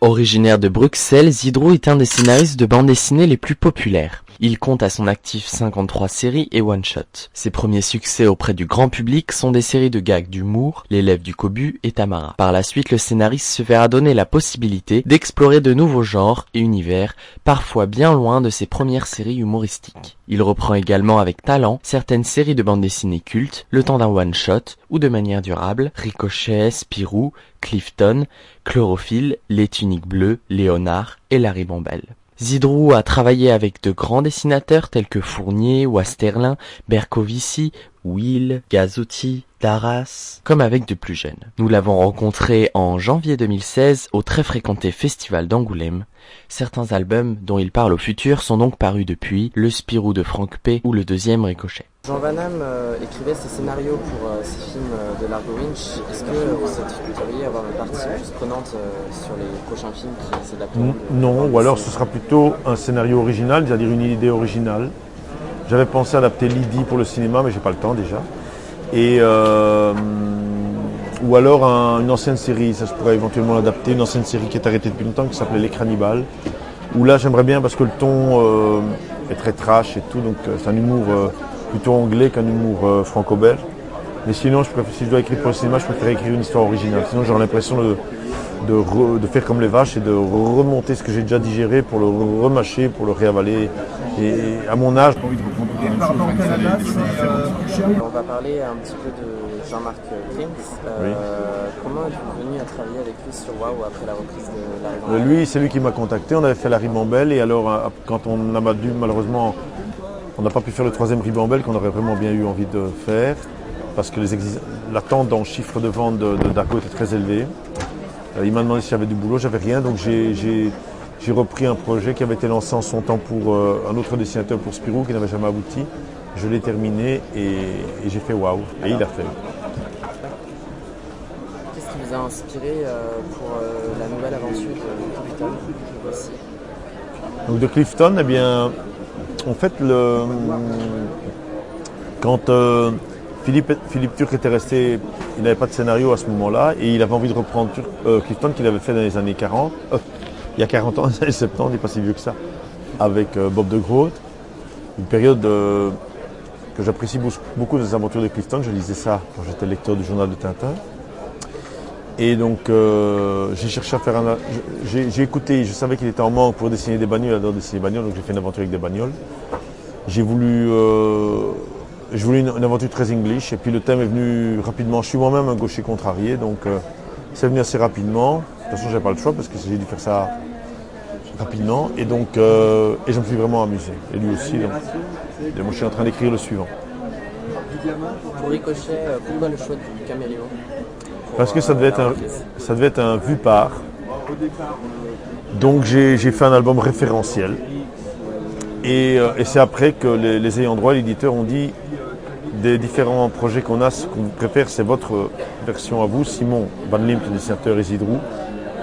Originaire de Bruxelles, Zidrou est un des scénaristes de bande dessinée les plus populaires. Il compte à son actif 53 séries et one-shots. Ses premiers succès auprès du grand public sont des séries de gags d'humour, L'élève du Cobu et Tamara. Par la suite, le scénariste se verra donner la possibilité d'explorer de nouveaux genres et univers, parfois bien loin de ses premières séries humoristiques. Il reprend également avec talent certaines séries de bande dessinée cultes, le temps d'un one-shot ou de manière durable, Ricochet, Spirou, Clifton, Chlorophylle, Les Tuniques Bleues, Léonard et La Ribambelle. Zidrou a travaillé avec de grands dessinateurs tels que Fournier, Wasterlin, Bercovici, Will, Gazzotti, Darras, comme avec de plus jeunes. Nous l'avons rencontré en janvier 2016 au très fréquenté Festival d'Angoulême. Certains albums dont il parle au futur sont donc parus depuis, Le Spirou de Franck P. ou le deuxième Ricochet. Jean Van Damme écrivait ses scénarios pour ses films de Largo Winch. Est-ce que vous souhaiteriez avoir une partie plus prenante sur les prochains films qui s'adapteront? Non, ou alors ce sera plutôt un scénario original, c'est-à-dire une idée originale. J'avais pensé adapter Lydie pour le cinéma, mais j'ai pas le temps déjà. Et ou alors une ancienne série, ça je pourrais éventuellement l'adapter, une ancienne série qui est arrêtée depuis longtemps, qui s'appelait Les Cannibales. Où là j'aimerais bien parce que le ton est très trash et tout, donc c'est un humour plutôt anglais qu'un humour franco-belge. Mais sinon, si je dois écrire pour le cinéma, je préfère écrire une histoire originale. Sinon, j'aurais l'impression de faire comme les vaches et de remonter ce que j'ai déjà digéré pour le remâcher, pour le réavaler. Et à mon âge, j'ai envie de reprendre toute la même chose. On va parler un petit peu de Jean-Marc Krings. Oui. Comment êtes-vous venu à travailler avec lui sur WOW après la reprise de La Ribambelle? Lui, c'est lui qui m'a contacté. On avait fait La Ribambelle et alors, quand on a dû malheureusement... On n'a pas pu faire le troisième Ribambelle qu'on aurait vraiment bien eu envie de faire parce que l'attente en chiffre de vente de Dargo était très élevée. Il m'a demandé si j'avais du boulot, j'avais rien, donc j'ai repris un projet qui avait été lancé en son temps pour un autre dessinateur pour Spirou qui n'avait jamais abouti. Je l'ai terminé et j'ai fait waouh, et il a fait. Qu'est-ce qui vous a inspiré pour la nouvelle aventure de Clifton aussi? Donc de Clifton, eh bien, en fait, quand Philippe Turc était resté, il n'avait pas de scénario à ce moment-là et il avait envie de reprendre Clifton qu'il avait fait dans les années 40, il y a 40 ans, dans les années 70, il n'est pas si vieux que ça, avec Bob de Groot. Une période que j'apprécie beaucoup des aventures de Clifton, je lisais ça quand j'étais lecteur du journal de Tintin. Et donc j'ai cherché à faire j'ai écouté, je savais qu'il était en manque pour dessiner des bagnoles, il adore dessiner des bagnoles, donc j'ai fait une aventure avec des bagnoles. J'ai voulu une aventure très English et puis le thème est venu rapidement. Je suis moi-même un gaucher contrarié, donc c'est venu assez rapidement. De toute façon, j'avais pas le choix parce que j'ai dû faire ça rapidement et donc et je me suis vraiment amusé. Et lui aussi. Donc, et moi, je suis en train d'écrire le suivant. Pour Ricochet, pourquoi le choix du caméléon? Parce que ça devait être un vu par. Donc j'ai fait un album référentiel. Et c'est après que les ayants droit, l'éditeur, ont dit des différents projets qu'on a, ce qu'on préfère, c'est votre version à vous, Simon Van Liemt, le dessinateur, et Zidrou.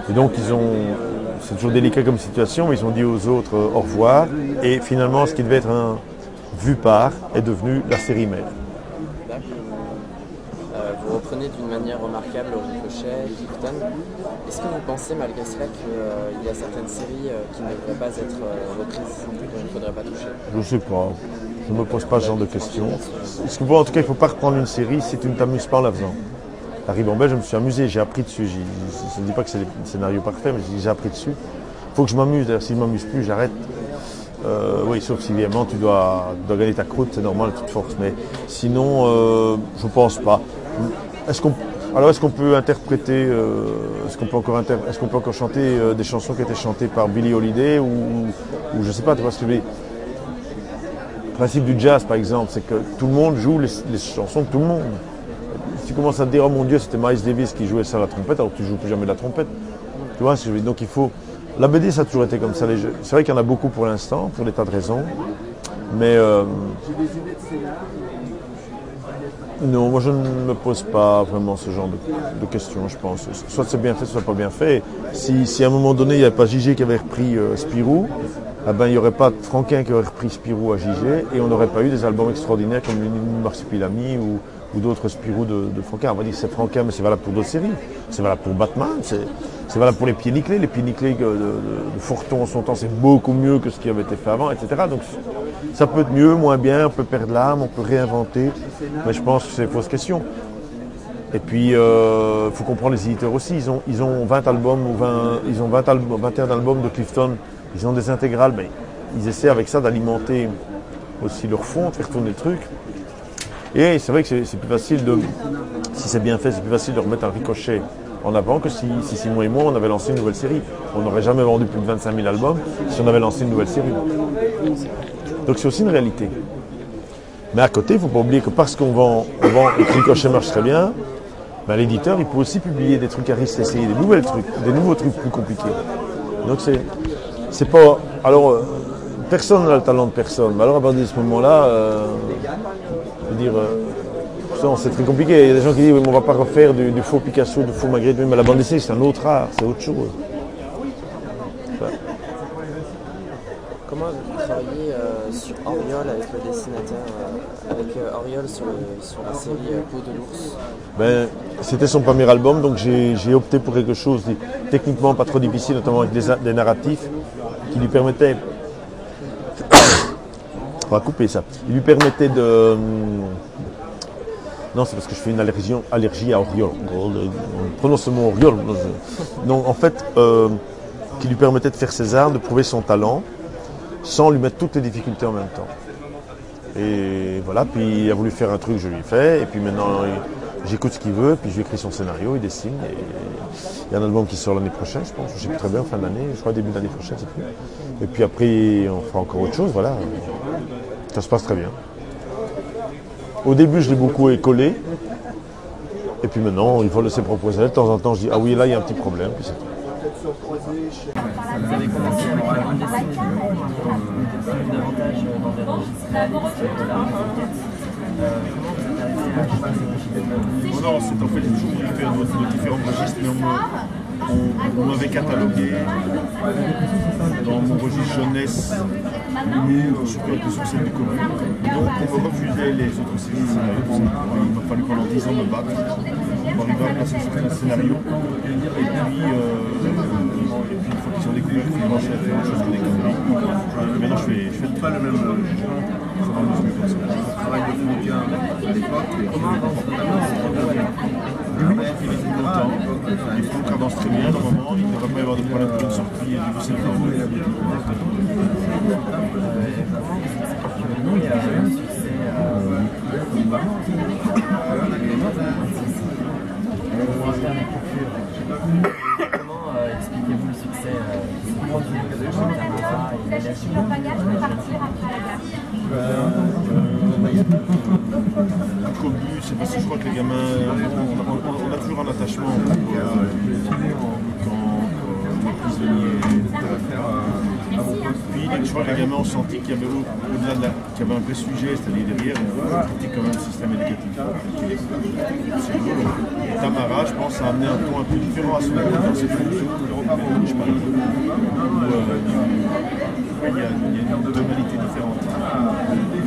Et donc c'est toujours délicat comme situation, mais ils ont dit aux autres au revoir. Et finalement, ce qui devait être un vu par est devenu la série mère. Vous reprenez d'une manière remarquable Ricochet, Clifton. Est-ce que vous pensez malgré cela qu'il y a certaines séries qui ne devraient pas être reprises, qu'il ne faudrait pas toucher? Je ne sais pas. Je ne me pose pas ce genre de questions. Parce que bon, en tout cas, il ne faut pas reprendre une série si tu ne t'amuses pas en la faisant. La Ribambelle, je me suis amusé, j'ai appris dessus. Je ne dis pas que c'est le scénario parfait, mais j'ai appris dessus. Il faut que je m'amuse. D'ailleurs, si je ne m'amuse plus, j'arrête. Oui, sauf si évidemment tu dois gagner ta croûte, c'est normal, toute force. Mais sinon, je ne pense pas. Est-ce qu'on peut interpréter, est-ce qu'on peut encore chanter des chansons qui étaient chantées par Billie Holiday ou je sais pas, tu vois ce que je veux dire. Le principe du jazz, par exemple, c'est que tout le monde joue les chansons de tout le monde. Si tu commences à te dire, oh mon Dieu, c'était Miles Davis qui jouait ça à la trompette, alors que tu ne joues plus jamais de la trompette. Tu vois ce que je veux dire. Donc il faut... La BD, ça a toujours été comme ça. C'est vrai qu'il y en a beaucoup pour l'instant, pour des tas de raisons. Mais... non, moi je ne me pose pas vraiment ce genre de questions, je pense. Soit c'est bien fait, soit pas bien fait. Si à un moment donné, il n'y avait pas Gigé qui avait repris Spirou, eh ben, il n'y aurait pas Franquin qui aurait repris Spirou à Gigé et on n'aurait pas eu des albums extraordinaires comme Une Marsupilami ou d'autres Spirou de Franquin. On va dire que c'est Franquin, mais c'est valable pour d'autres séries. C'est valable pour Batman, c'est C'est valable pour les pieds nickelés. Les pieds nickelés de Forton en son temps, c'est beaucoup mieux que ce qui avait été fait avant, etc. Donc ça peut être mieux, moins bien, on peut perdre l'âme, on peut réinventer. Mais je pense que c'est une fausse question. Et puis, il faut comprendre les éditeurs aussi. Ils ont 20 albums ou 21 albums de Clifton. Ils ont des intégrales. Mais ils essaient avec ça d'alimenter aussi leur fond, de faire tourner le truc. Et c'est vrai que c'est plus facile si c'est bien fait, c'est plus facile de remettre un ricochet en avant que si Simon et moi, on avait lancé une nouvelle série. On n'aurait jamais vendu plus de 25 000 albums si on avait lancé une nouvelle série. Donc c'est aussi une réalité. Mais à côté, il ne faut pas oublier que parce qu'on vend et que Ricochet marche très bien, ben, l'éditeur, il peut aussi publier des trucs à risque, essayer des nouveaux trucs plus compliqués. Donc c'est pas... Alors, personne n'a le talent de personne. Mais alors à partir de ce moment-là, je veux dire... c'est très compliqué. Il y a des gens qui disent oui, mais on ne va pas refaire du faux Picasso, du faux Magritte. Mais la bande dessinée, c'est un autre art, c'est autre chose. Ouais. Comment avez-vous travaillé sur Oriol avec le dessinateur, avec Oriol sur la série Peau de l'ours? Ben, c'était son premier album, donc j'ai opté pour quelque chose de techniquement pas trop difficile, notamment avec des narratifs qui lui permettaient... On va couper ça. Il lui permettait de... Non, c'est parce que je fais une allergie à Oriol. On prononce le mot Oriol. Donc, en fait, qui lui permettait de faire ses arts, de prouver son talent, sans lui mettre toutes les difficultés en même temps. Et voilà, puis il a voulu faire un truc, je lui ai fait, et puis maintenant, j'écoute ce qu'il veut, puis je lui écris son scénario, il dessine, et il y a un album qui sort l'année prochaine, je pense, je ne sais plus très bien, fin d'année, je crois début d'année prochaine, je sais plus. Et puis après, on fera encore autre chose, voilà. Ça se passe très bien. Au début, je l'ai beaucoup écolé. Et puis maintenant, il faut laisser proposer. De temps en temps, je dis, ah oui, là, il y a un petit problème. Puis c'est tout. Vous avez commencé avec la bande dessinée, davantage dans des registres réalistes de l'art des enquêtes. Comment vous êtes arrivé à choisir Non, c'est en fait, j'ai toujours voulu faire de différents registres, mais on m'avait catalogué dans mon registre jeunesse, surtout avec le succès du Covid. Donc on me refusait les autres séries scénarios. Il m'a fallu pendant 10 ans me battre pour arriver à placer certains scénarios. Et puis une fois qu'ils ont découvert que je marchais à faire autre chose que des conneries, maintenant je fais pas le même travail de bouquin à l'époque. Les films avancent très bien, normalement, il ne devrait pas y avoir de problème pour une sortie du septembre. Nous, il y a un succès Comment expliquez-vous le succès de Tamara et l'élection Cobu, c'est parce que je crois que les gamins, on a toujours un attachement quand les prisonniers. Puis je crois que les gamins ont senti qu'il y avait au-delà qu'il y avait un vrai sujet, c'est-à-dire derrière, on critique quand même le système éducatif. C'est cool. Et Tamara, je pense, a amené un ton un peu différent à son époque dans ses fonctions. Il y a une tonalité différente.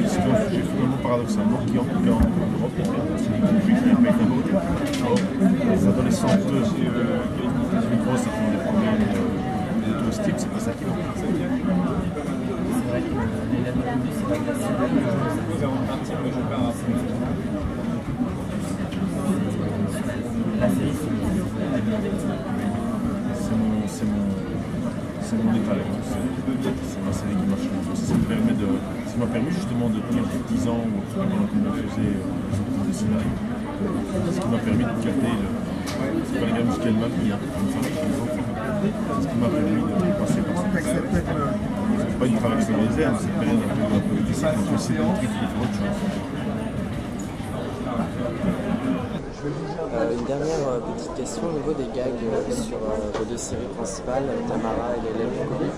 C'est un sujet finalement paradoxalement qui en tout cas en Europe est qui n'a pas été abordé. Les adolescents de l'immigration qui ont des problèmes d'auto-estime, c'est pas ça qui va. C'est vrai que les lettres de c'est pas facile. La série, c'est mon état. C'est ma série qui marche le plus. Ça m'a permis justement de tenir 10 ans où on faisait des scénarios. Ce qui m'a permis de capter c'est pas les gammes qu'elle m'a mis, une famille, des enfants. C'est ce qui m'a permis de passer par ça. C'est pas une traversée des airs, c'est une période un peu difficile quand c'est des trucs qui font autre chose. Une dernière petite question au niveau des gags sur vos deux séries principales, Tamara et l'élève du Covid.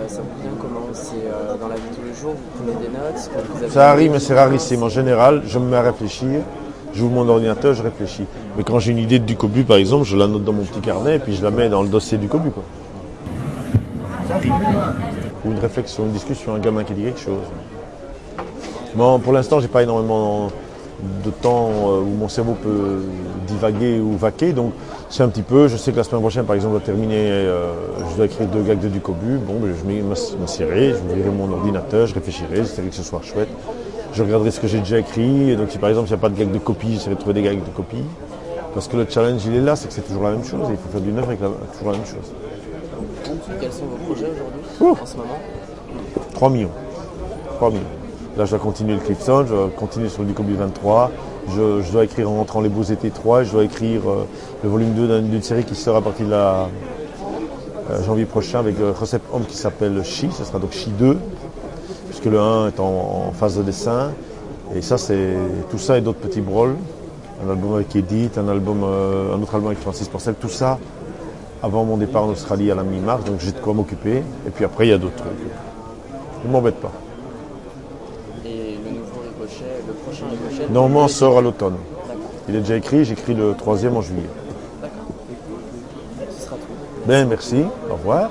Ça vous vient comment? C'est dans la vie de tous les jours, vous prenez des notes quand vous avez... Ça arrive, mais c'est rarissime. En général, je me mets à réfléchir, j'ouvre mon ordinateur, je réfléchis. Mais quand j'ai une idée du Cobu, par exemple, je la note dans mon petit carnet et puis je la mets dans le dossier du Cobu, quoi. Ça arrive. Ou une réflexion, une discussion, un gamin qui dit quelque chose. Bon, pour l'instant, j'ai pas énormément de temps où mon cerveau peut divaguer ou vaquer. Donc c'est un petit peu, je sais que la semaine prochaine par exemple je dois terminer, je dois écrire 2 gags de Ducobu. Bon, ben, je m'assierai, je ouvrirai mon ordinateur, je réfléchirai, j'essaierai que ce soit chouette. Je regarderai ce que j'ai déjà écrit. Et donc si par exemple il n'y a pas de gags de copie, j'essaierai de trouver des gags de copie. Parce que le challenge il est là, c'est que c'est toujours la même chose. Il faut faire du neuf avec toujours la même chose. Quels sont vos projets aujourd'hui, en ce moment? 3 millions. 3 millions. Là, je dois continuer le Clipson, je dois continuer sur le Ducobu 23. Je dois écrire en rentrant les Beaux Étés 3 et je dois écrire le volume 2 d'une série qui sort à partir de janvier prochain avec Recep Homme qui s'appelle Chi. Ce sera donc Chi 2, puisque le 1 est en phase de dessin. Et ça, c'est tout ça et d'autres petits brols. Un album avec Edith, un autre album avec Francis Porcel, tout ça avant mon départ en Australie à la mi-mars. Donc j'ai de quoi m'occuper. Et puis après, il y a d'autres trucs. Ne m'embête pas. Le prochain Ricochet Normalement, sort à l'automne. D'accord. Il est déjà écrit, j'écris le 3e en juillet. D'accord. Ce sera tout. Ben, merci, au revoir.